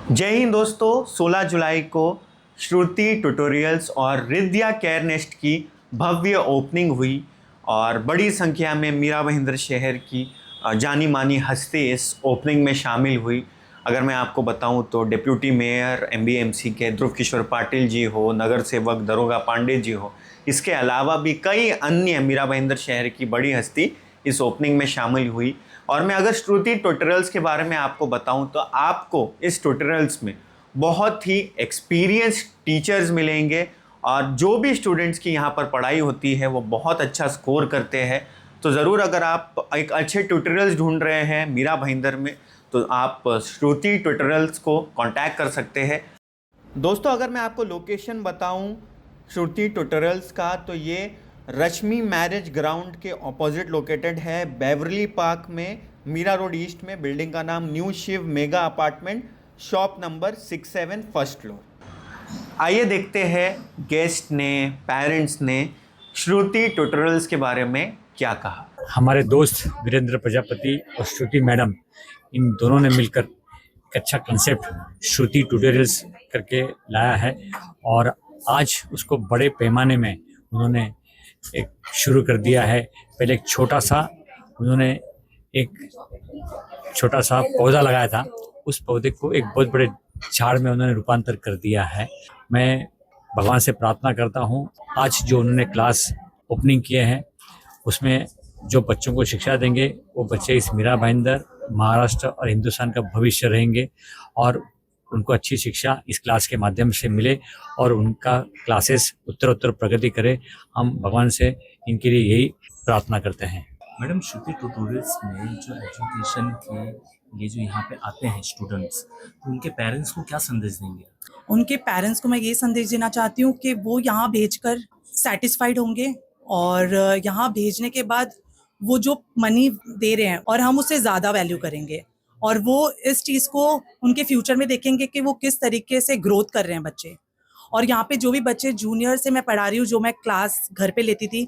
जय हिंद दोस्तों। 16 जुलाई को श्रुति ट्यूटोरियल्स और रिद्या केयर नेस्ट की भव्य ओपनिंग हुई और बड़ी संख्या में मीरा भाईंदर शहर की जानी मानी हस्ती इस ओपनिंग में शामिल हुई। अगर मैं आपको बताऊं तो डिप्यूटी मेयर एमबीएमसी के ध्रुव किशोर पाटिल जी हो, नगर सेवक दरोगा पांडे जी हो, इसके अलावा भी कई अन्य मीरा भाईंदर शहर की बड़ी हस्ती इस ओपनिंग में शामिल हुई। और मैं अगर श्रुति ट्यूटोरियल्स के बारे में आपको बताऊं तो आपको इस ट्यूटोरियल्स में बहुत ही एक्सपीरियंस टीचर्स मिलेंगे और जो भी स्टूडेंट्स की यहाँ पर पढ़ाई होती है वो बहुत अच्छा स्कोर करते हैं। तो ज़रूर अगर आप एक अच्छे ट्यूटोरियल्स ढूंढ रहे हैं मीरा भाईंदर में तो आप श्रुति ट्यूटोरियल्स को कांटेक्ट कर सकते हैं। दोस्तों अगर मैं आपको लोकेशन बताऊं श्रुति ट्यूटोरियल्स का तो ये रश्मि मैरिज ग्राउंड के ऑपोजिट लोकेटेड है, बेवरली पार्क में, मीरा रोड ईस्ट में। बिल्डिंग का नाम new Shiv mega apartment, shop number 67, first floor. आइए देखते हैं गेस्ट ने, पेरेंट्स ने श्रुति ट्यूटोरियल्स के बारे में क्या कहा। हमारे दोस्त वीरेंद्र प्रजापति और श्रुति मैडम, इन दोनों ने मिलकर एक अच्छा कंसेप्ट श्रुति ट्यूटोरियल्स करके लाया है और आज उसको बड़े पैमाने में उन्होंने एक शुरू कर दिया है। पहले एक छोटा सा पौधा लगाया था, उस पौधे को एक बहुत बड़े झाड़ में उन्होंने रूपांतर कर दिया है। मैं भगवान से प्रार्थना करता हूँ आज जो उन्होंने क्लास ओपनिंग किए हैं उसमें जो बच्चों को शिक्षा देंगे वो बच्चे इस मीरा भाईंदर, महाराष्ट्र और हिंदुस्तान का भविष्य रहेंगे और उनको अच्छी शिक्षा इस क्लास के माध्यम से मिले और उनका क्लासेस उत्तरोत्तर प्रगति करे। हम भगवान से इनके लिए यही प्रार्थना करते हैं। मैडम, श्रुति ट्यूटोरियल्स में जो एजुकेशन के लिए जो यहाँ पे आते हैं स्टूडेंट्स, तो उनके पेरेंट्स को क्या संदेश देंगे? उनके पेरेंट्स को मैं ये संदेश देना चाहती हूँ कि वो यहाँ भेजकर सेटिस्फाइड होंगे और यहाँ भेजने के बाद वो जो मनी दे रहे हैं और हम उससे ज़्यादा वैल्यू करेंगे और वो इस चीज़ को उनके फ्यूचर में देखेंगे कि वो किस तरीके से ग्रोथ कर रहे हैं बच्चे। और यहाँ पे जो भी बच्चे जूनियर से मैं पढ़ा रही हूँ, जो मैं क्लास घर पे लेती थी,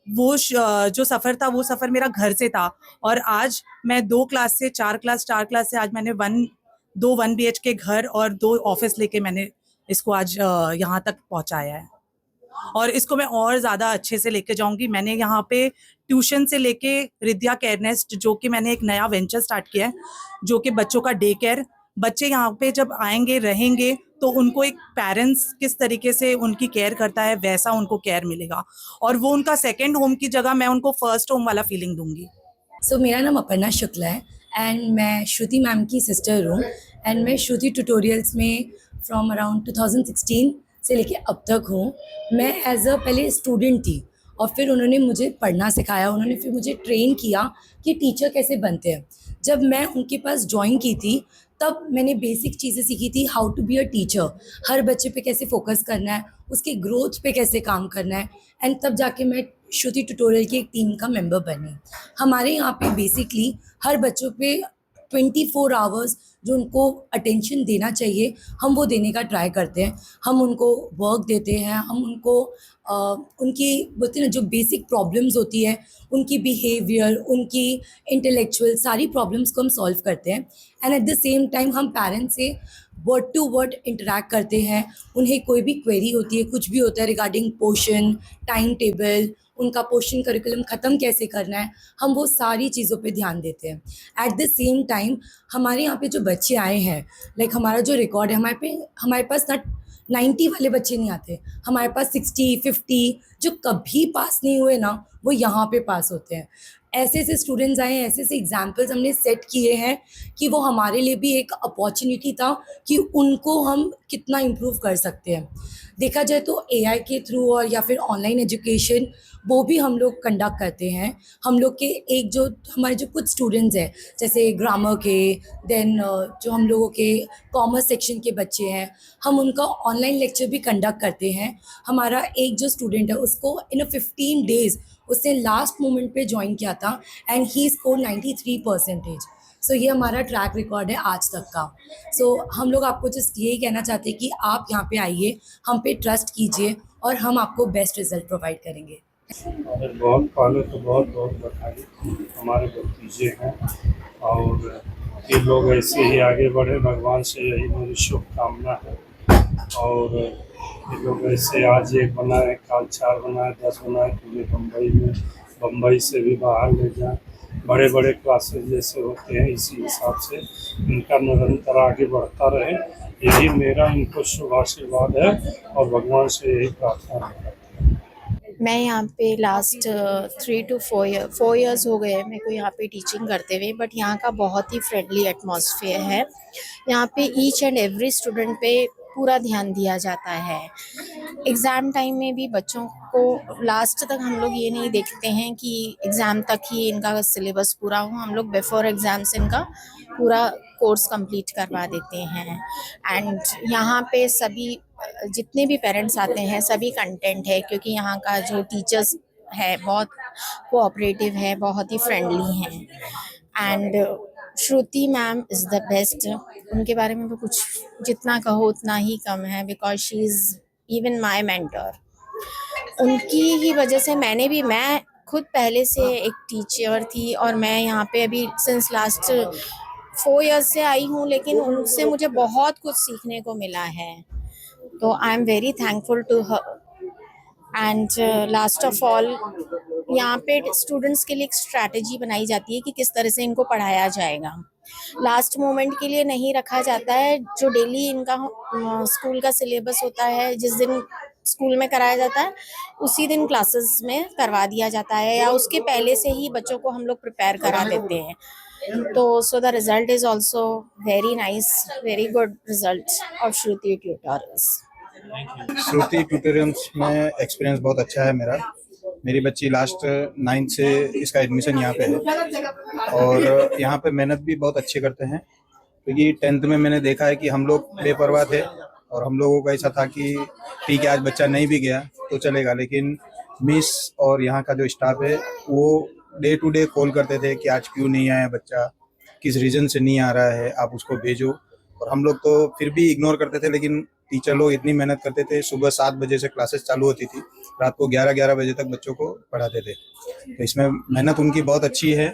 वो जो सफ़र था वो सफ़र मेरा घर से था और आज मैं 2 क्लास से 4 क्लास, 4 क्लास से आज मैंने 1 BHK घर और 2 ऑफिस लेके मैंने इसको आज यहाँ तक पहुँचाया है और इसको मैं और ज़्यादा अच्छे से लेके जाऊँगी। मैंने यहाँ पे ट्यूशन से लेके रिद्या केयर नेस्ट, जो कि मैंने एक नया वेंचर स्टार्ट किया है, जो कि बच्चों का डे केयर। बच्चे यहाँ पे जब आएंगे रहेंगे तो उनको एक पेरेंट्स किस तरीके से उनकी केयर करता है वैसा उनको केयर मिलेगा और वो उनका सेकेंड होम की जगह मैं उनको फर्स्ट होम वाला फीलिंग दूंगी। मेरा नाम अपर्णा शुक्ला है एंड मैं श्रुति मैम की सिस्टर हूँ एंड मैं श्रुति ट्यूटोरियल्स में फ्रॉम अराउंड 2016 से लेके अब तक हूँ। मैं एज अ पहले स्टूडेंट थी और फिर उन्होंने मुझे पढ़ना सिखाया, उन्होंने फिर मुझे ट्रेन किया कि टीचर कैसे बनते हैं। जब मैं उनके पास ज्वाइन की थी तब मैंने बेसिक चीज़ें सीखी थी, how to be a teacher, हर बच्चे पे कैसे फोकस करना है, उसके ग्रोथ पे कैसे काम करना है एंड तब जाके मैं श्रुति ट्यूटोरियल की एक टीम का मेंबर बनी। हमारे यहाँ पे बेसिकली हर बच्चों पे 24 आवर्स जो उनको अटेंशन देना चाहिए हम वो देने का ट्राई करते हैं। हम उनको वर्क देते हैं, हम उनको उनकी बोलते हैं ना जो बेसिक प्रॉब्लम्स होती है, उनकी बिहेवियर, उनकी इंटेलेक्चुअल सारी प्रॉब्लम्स को हम सॉल्व करते हैं and at the same time हम पेरेंट्स से वर्ड टू वर्ड इंटरेक्ट करते हैं। उन्हें कोई भी क्वेरी होती है, कुछ भी होता है रिगार्डिंग पोर्शन, टाइम टेबल, उनका पोर्शन करिकुलम ख़त्म कैसे करना है, हम वो सारी चीज़ों पे ध्यान देते हैं। एट द सेम टाइम हमारे यहाँ पे जो बच्चे आए हैं, लाइक हमारा जो रिकॉर्ड है, हमारे पास ना 90 वाले बच्चे नहीं आते, हमारे पास 60, 50 जो कभी पास नहीं हुए ना वो यहाँ पे पास होते हैं। ऐसे ऐसे स्टूडेंट्स आए हैं, ऐसे ऐसे एग्जाम्पल्स हमने सेट किए हैं कि वो हमारे लिए भी एक अपॉर्चुनिटी था कि उनको हम कितना इम्प्रूव कर सकते हैं। देखा जाए तो एआई के थ्रू और या फिर ऑनलाइन एजुकेशन वो भी हम लोग कंडक्ट करते हैं। हम लोग के एक जो हमारे जो कुछ स्टूडेंट्स हैं जैसे ग्रामर के, देन जो हम लोगों के कॉमर्स सेक्शन के बच्चे हैं, हम उनका ऑनलाइन लेक्चर भी कंडक्ट करते हैं। हमारा एक जो स्टूडेंट है उसको इन 15 डेज़ उसने लास्ट मोमेंट पे ज्वाइन किया था एंड ही स्कोर 93%। सो ये हमारा ट्रैक रिकॉर्ड है आज तक का। हम लोग आपको जस्ट यही कहना चाहते हैं कि आप यहाँ पे आइए, हम पे ट्रस्ट कीजिए और हम आपको बेस्ट रिजल्ट प्रोवाइड करेंगे। बहुत पहले तो बहुत बहुत बधाई, हमारे भतीजे हैं और ये लोग ऐसे ही आगे बढ़े, भगवान से यही मेरी शुभकामना है। और ये लोग ऐसे आज एक बनाए, कल 4 बनाए, 10 बनाए, पूरे बम्बई से भी बाहर ले जाए। बड़े बड़े क्लासेस जैसे होते हैं, इसी हिसाब से इनका निरंतर आगे बढ़ता रहे, यही मेरा इनको शुभ आशीर्वाद है और भगवान से यही प्रार्थना है। मैं यहाँ पे लास्ट 3 to 4 ईयर्स हो गए मेरे को यहाँ पे टीचिंग करते हुए, बट यहाँ का बहुत ही फ्रेंडली एटमॉस्फेयर है। यहाँ पे ईच एंड एवरी स्टूडेंट पे पूरा ध्यान दिया जाता है। एग्ज़ाम टाइम में भी बच्चों को लास्ट तक हम लोग ये नहीं देखते हैं कि एग्ज़ाम तक ही इनका सिलेबस पूरा हो, हम लोग बिफोर एग्ज़ाम्स इनका पूरा कोर्स कंप्लीट करवा देते हैं। एंड यहाँ पे सभी जितने भी पेरेंट्स आते हैं सभी कंटेंट है, क्योंकि यहाँ का जो टीचर्स है बहुत कोऑपरेटिव है, बहुत ही फ्रेंडली हैं। And Shruti ma'am is the best. उनके बारे में तो कुछ जितना कहो उतना ही कम है, because she is even my mentor. उनकी ही वजह से मैं खुद पहले से एक टीचर थी और मैं यहाँ पे अभी सिंस लास्ट 4 ईयर्स से आई हूँ, लेकिन उनसे मुझे बहुत कुछ सीखने को मिला है। तो I am very thankful to her. And last of all यहाँ पे स्टूडेंट्स के लिए एक स्ट्रैटेजी बनाई जाती है कि किस तरह से इनको पढ़ाया जाएगा। लास्ट मोमेंट के लिए नहीं रखा जाता है। जो डेली इनका स्कूल का सिलेबस होता है, जिस दिन स्कूल में कराया जाता है उसी दिन क्लासेस में करवा दिया जाता है, या उसके पहले से ही बच्चों को हम लोग प्रिपेयर करा देते हैं। तो so the result is also very nice, very good result of Shruti tutorials. Shruti tutorials में एक्सपीरियंस बहुत अच्छा है मेरा। मेरी बच्ची लास्ट 9th से इसका एडमिशन यहाँ पे है और यहाँ पे मेहनत भी बहुत अच्छे करते हैं, क्योंकि 10th में मैंने देखा है कि हम लोग बेपरवाह थे और हम लोगों का ऐसा था कि ठीक है आज बच्चा नहीं भी गया तो चलेगा, लेकिन मिस और यहाँ का जो स्टाफ है वो डे टू डे कॉल करते थे कि आज क्यों नहीं आया बच्चा, किस रीज़न से नहीं आ रहा है, आप उसको भेजो। और हम लोग तो फिर भी इग्नोर करते थे, लेकिन टीचर लोग इतनी मेहनत करते थे। सुबह 7 बजे से क्लासेस चालू होती थी, रात को 11 बजे तक बच्चों को पढ़ाते थे। तो इसमें मेहनत उनकी बहुत अच्छी है।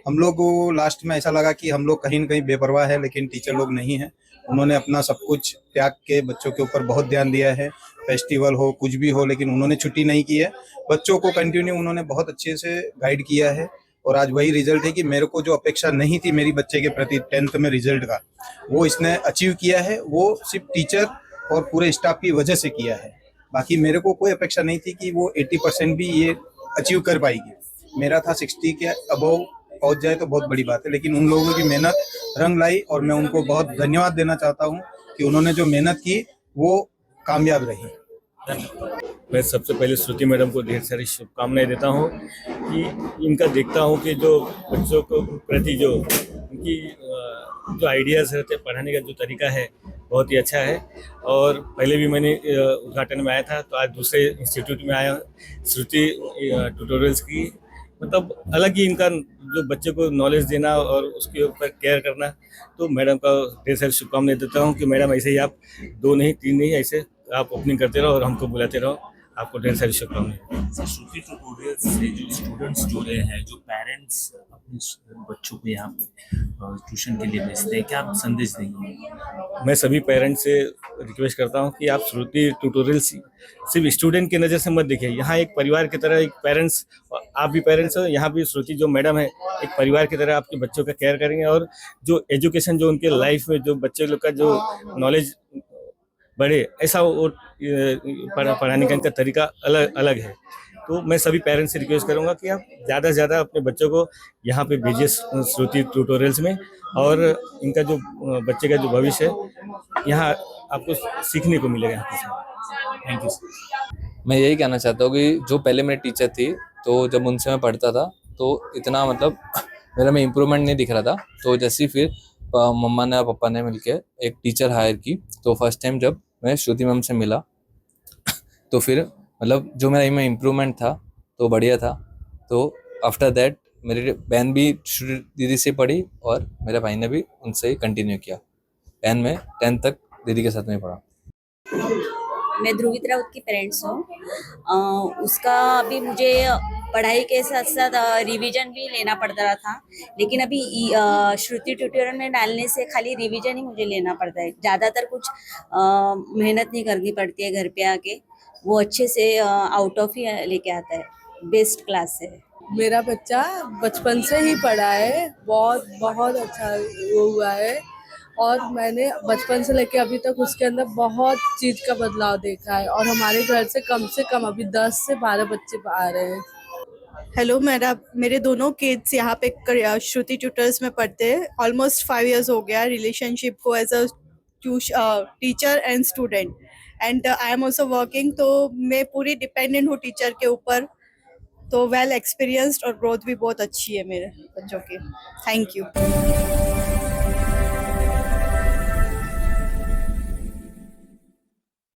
हम लोग को लास्ट में ऐसा लगा कि हम लोग कहीं न कहीं बेपरवाह है, लेकिन टीचर लोग नहीं हैं। उन्होंने अपना सब कुछ त्याग के बच्चों के ऊपर बहुत ध्यान दिया है। फेस्टिवल हो कुछ भी हो, लेकिन उन्होंने छुट्टी नहीं की है। बच्चों को कंटिन्यू उन्होंने बहुत अच्छे से गाइड किया है और आज वही रिजल्ट है कि मेरे को जो अपेक्षा नहीं थी मेरी बच्चे के प्रति 10th में रिजल्ट का, वो इसने अचीव किया है। वो सिर्फ टीचर और पूरे स्टाफ की वजह से किया है। बाकी मेरे को कोई अपेक्षा नहीं थी कि वो 80% भी ये अचीव कर पाएगी। मेरा था 60 के अबव पहुंच जाए तो बहुत बड़ी बात है, लेकिन उन लोगों की मेहनत रंग लाई और मैं उनको बहुत धन्यवाद देना चाहता हूं कि उन्होंने जो मेहनत की वो कामयाब रही। मैं सबसे पहले श्रुति मैडम को ढेर सारी शुभकामनाएं देता हूं कि इनका देखता हूं कि जो बच्चों को प्रति जो उनकी जो आइडियाज़ रहते हैं, पढ़ाने का जो तरीका है बहुत ही अच्छा है। और पहले भी मैंने उद्घाटन में आया था, तो आज दूसरे इंस्टीट्यूट में आया श्रुति ट्यूटोरियल्स की। मतलब अलग ही इनका जो बच्चे को नॉलेज देना और उसके ऊपर केयर करना। तो मैडम का ढेर सारी शुभकामनाएं देता हूँ कि मैडम ऐसे ही आप 2 नहीं 3 नहीं ऐसे आप ओपनिंग करते रहो और हमको बुलाते रहो। आपको ढेर सारी शुभकामनाएं। श्रुति ट्यूटोरियल्स से जो स्टूडेंट्स जुड़े हैं, जो पेरेंट्स अपने बच्चों को यहाँ पे ट्यूशन के लिए भेजते हैं, क्या आप संदेश देंगे? मैं सभी पेरेंट्स से रिक्वेस्ट करता हूँ कि आप श्रुति ट्यूटोरियल्स सिर्फ स्टूडेंट की नज़र से मत देखिए। यहाँ एक परिवार की तरह एक पेरेंट्स, आप भी पेरेंट्स हो, यहाँ भी श्रुति जो मैडम है एक परिवार की तरह आपके बच्चों का केयर करेंगे। और जो एजुकेशन जो उनके लाइफ में जो बच्चे लोग का जो नॉलेज बढ़े, ऐसा वो पढ़ाने का इनका तरीका अलग अलग है। तो मैं सभी पेरेंट्स से रिक्वेस्ट करूंगा कि आप ज़्यादा से ज़्यादा अपने बच्चों को यहाँ पे भेजिए श्रुति ट्यूटोरियल्स में, और इनका जो बच्चे का जो भविष्य है यहाँ आपको सीखने को मिलेगा। Thank you sir. मैं यही कहना चाहता हूँ कि जो पहले मेरी टीचर थी, तो जब उनसे मैं पढ़ता था तो इतना मतलब मेरा में इम्प्रूवमेंट नहीं दिख रहा था। तो जैसे ही फिर मम्मा ने और पापा ने मिलके एक टीचर हायर की, तो फर्स्ट टाइम जब मैं श्रुति मैम से मिला तो फिर मतलब जो मेरा में इम्प्रूवमेंट था तो बढ़िया था। तो आफ्टर दैट मेरी बहन भी श्रुति दीदी से पढ़ी और मेरे भाई ने भी उनसे ही कंटिन्यू किया। बहन में 10th तक दीदी के साथ में पढ़ा। मैं ध्रुवित राउत की पेरेंट्स हूँ। उसका अभी मुझे पढ़ाई के साथ साथ रिवीजन भी लेना पड़ता था, लेकिन अभी श्रुति ट्यूटोरियल में डालने से खाली रिवीजन ही मुझे लेना पड़ता है, ज़्यादातर कुछ मेहनत नहीं करनी पड़ती है घर पे आके, वो अच्छे से आउट ऑफ ही लेके आता है, बेस्ट क्लास है। मेरा बच्चा बचपन से ही पढ़ा है, बहुत बहुत अच्छा वो हुआ है और मैंने बचपन से लेके अभी तक उसके अंदर बहुत चीज़ का बदलाव देखा है और हमारे घर से कम अभी 10 से 12 बच्चे आ रहे हैं। हेलो, मेरे दोनों किड्स यहाँ पे श्रुति ट्यूटर्स में पढ़ते हैं। ऑलमोस्ट 5 years हो गया रिलेशनशिप को as a teacher and student, and I am also working, तो मैं पूरी डिपेंडेंट हूँ टीचर के ऊपर, तो वेल एक्सपीरियंस्ड और ग्रोथ भी बहुत अच्छी है मेरे बच्चों की। Thank you.